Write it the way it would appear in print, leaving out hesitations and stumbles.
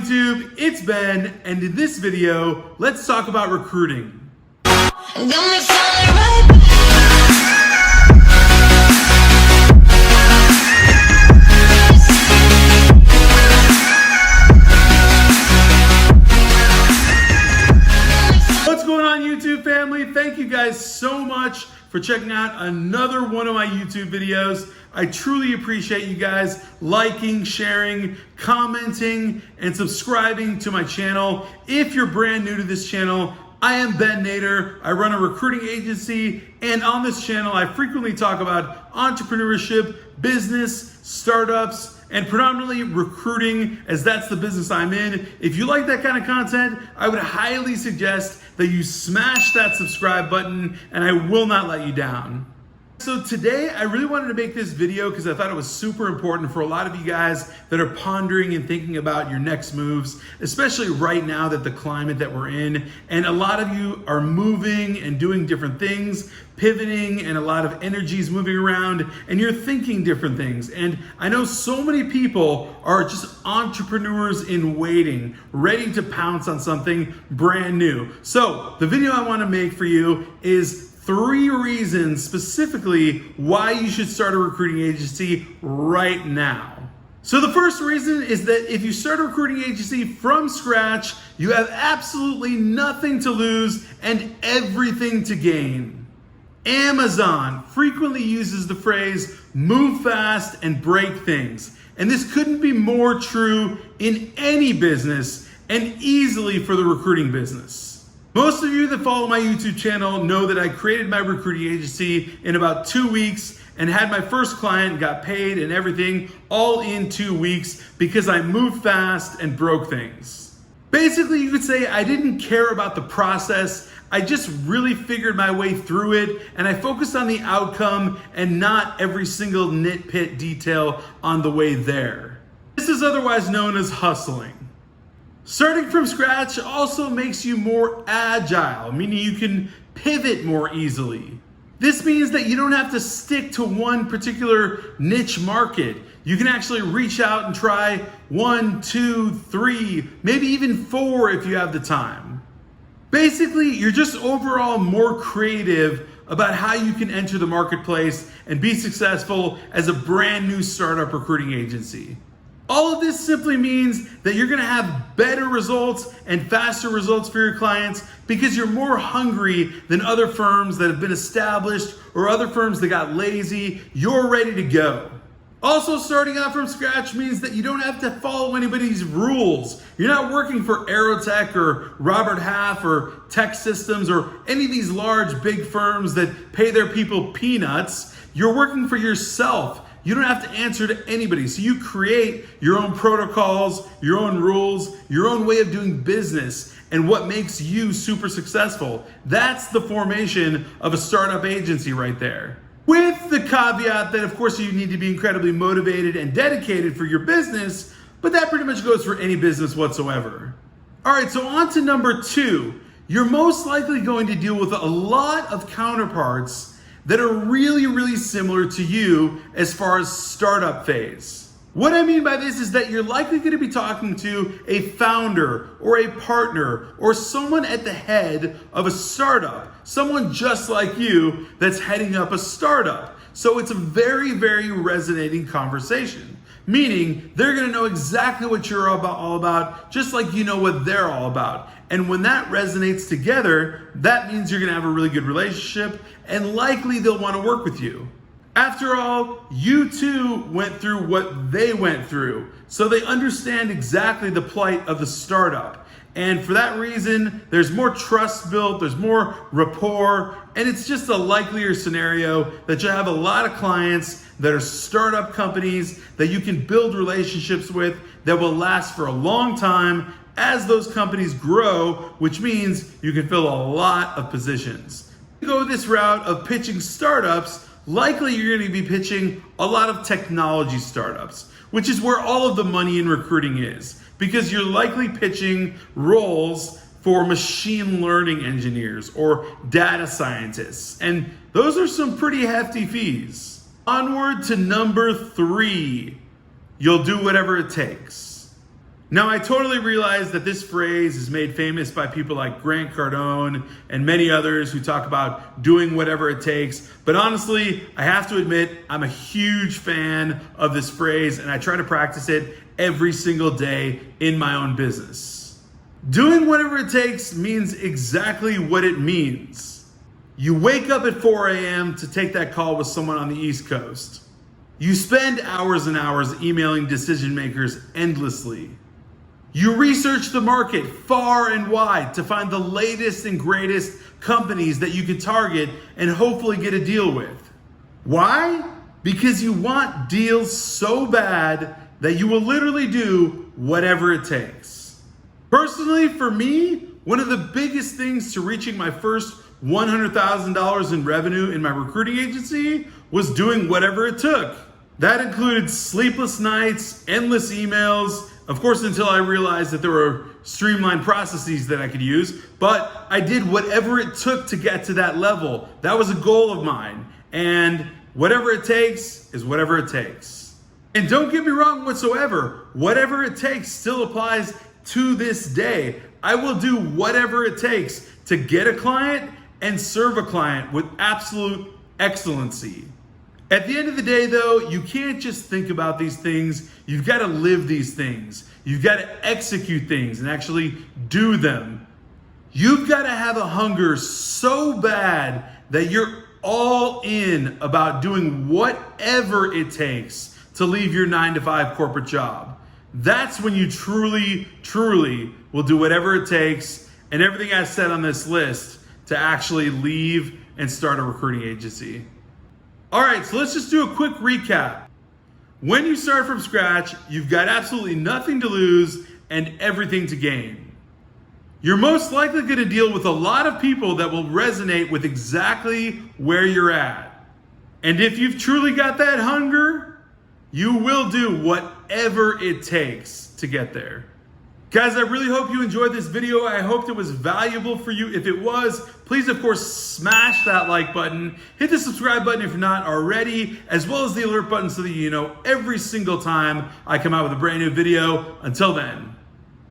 YouTube? It's Ben, and in this video, let's talk about recruiting. What's going on, YouTube family? Thank you guys so much for checking out another one of my YouTube videos. I truly appreciate you guys liking, sharing, commenting, and subscribing to my channel. If you're brand new to this channel, I am Ben Nader. I run a recruiting agency, and on this channel, I frequently talk about entrepreneurship, business, startups, and predominantly recruiting, as that's the business I'm in. If you like that kind of content, I would highly suggest that you smash that subscribe button, and I will not let you down. So today, I really wanted to make this video because I thought it was super important for a lot of you guys that are pondering and thinking about your next moves, especially right now that the climate that we're in, and a lot of you are moving and doing different things, pivoting, and a lot of energy is moving around, and you're thinking different things. And I know so many people are just entrepreneurs in waiting, ready to pounce on something brand new. So the video I want to make for you is 3 reasons specifically why you should start a recruiting agency right now. So the first reason is that if you start a recruiting agency from scratch, you have absolutely nothing to lose and everything to gain. Amazon frequently uses the phrase move fast and break things. And this couldn't be more true in any business, and easily for the recruiting business. Most of you that follow my YouTube channel know that I created my recruiting agency in about 2 weeks and had my first client, got paid and everything all in 2 weeks because I moved fast and broke things. Basically, you could say I didn't care about the process. I just really figured my way through it, and I focused on the outcome and not every single nitpick detail on the way there. This is otherwise known as hustling. Starting from scratch also makes you more agile, meaning you can pivot more easily. This means that you don't have to stick to one particular niche market. You can actually reach out and try 1, 2, 3, maybe even 4 if you have the time. Basically, you're just overall more creative about how you can enter the marketplace and be successful as a brand new startup recruiting agency. All of this simply means that you're gonna have better results and faster results for your clients because you're more hungry than other firms that have been established or other firms that got lazy. You're ready to go. Also, starting out from scratch means that you don't have to follow anybody's rules. You're not working for Aerotech or Robert Half or Tech Systems or any of these large big firms that pay their people peanuts. You're working for yourself. You don't have to answer to anybody. So you create your own protocols, your own rules, your own way of doing business, and what makes you super successful. That's the formation of a startup agency right there. With the caveat that, of course, you need to be incredibly motivated and dedicated for your business, but that pretty much goes for any business whatsoever. All right, so on to number 2. You're most likely going to deal with a lot of counterparts that are really similar to you as far as startup phase. What I mean by this is that you're likely going to be talking to a founder or a partner or someone at the head of a startup, someone just like you that's heading up a startup. So it's a very resonating conversation, meaning they're going to know exactly what you're all about, just like you know what they're all about. And when that resonates together, that means you're gonna have a really good relationship, and likely they'll wanna work with you. After all, you too went through what they went through, so they understand exactly the plight of the startup. And for that reason, there's more trust built, there's more rapport, and it's just a likelier scenario that you'll have a lot of clients that are startup companies that you can build relationships with that will last for a long time as those companies grow, which means you can fill a lot of positions. If you go this route of pitching startups, likely you're going to be pitching a lot of technology startups, which is where all of the money in recruiting is, because you're likely pitching roles for machine learning engineers or data scientists, and those are some pretty hefty fees. Onward to number 3, you'll do whatever it takes. Now, I totally realize that this phrase is made famous by people like Grant Cardone and many others who talk about doing whatever it takes. But honestly, I have to admit, I'm a huge fan of this phrase and I try to practice it every single day in my own business. Doing whatever it takes means exactly what it means. You wake up at 4 a.m. to take that call with someone on the East Coast. You spend hours and hours emailing decision makers endlessly. You research the market far and wide to find the latest and greatest companies that you can target and hopefully get a deal with. Why? Because you want deals so bad that you will literally do whatever it takes. Personally, for me, one of the biggest things to reaching my first $100,000 in revenue in my recruiting agency was doing whatever it took. That included sleepless nights, endless emails, of course, until I realized that there were streamlined processes that I could use, but I did whatever it took to get to that level. That was a goal of mine, and whatever it takes is whatever it takes. And don't get me wrong whatsoever, whatever it takes still applies to this day. I will do whatever it takes to get a client and serve a client with absolute excellency. At the end of the day though, you can't just think about these things, you've got to live these things. You've got to execute things and actually do them. You've got to have a hunger so bad that you're all in about doing whatever it takes to leave your 9-to-5 corporate job. That's when you truly, truly will do whatever it takes and everything I said on this list to actually leave and start a recruiting agency. All right, so let's just do a quick recap. When you start from scratch, you've got absolutely nothing to lose and everything to gain. You're most likely going to deal with a lot of people that will resonate with exactly where you're at. And if you've truly got that hunger, you will do whatever it takes to get there. Guys, I really hope you enjoyed this video. I hope it was valuable for you. If it was, please, of course, smash that like button. Hit the subscribe button if you're not already, as well as the alert button so that you know every single time I come out with a brand new video. Until then.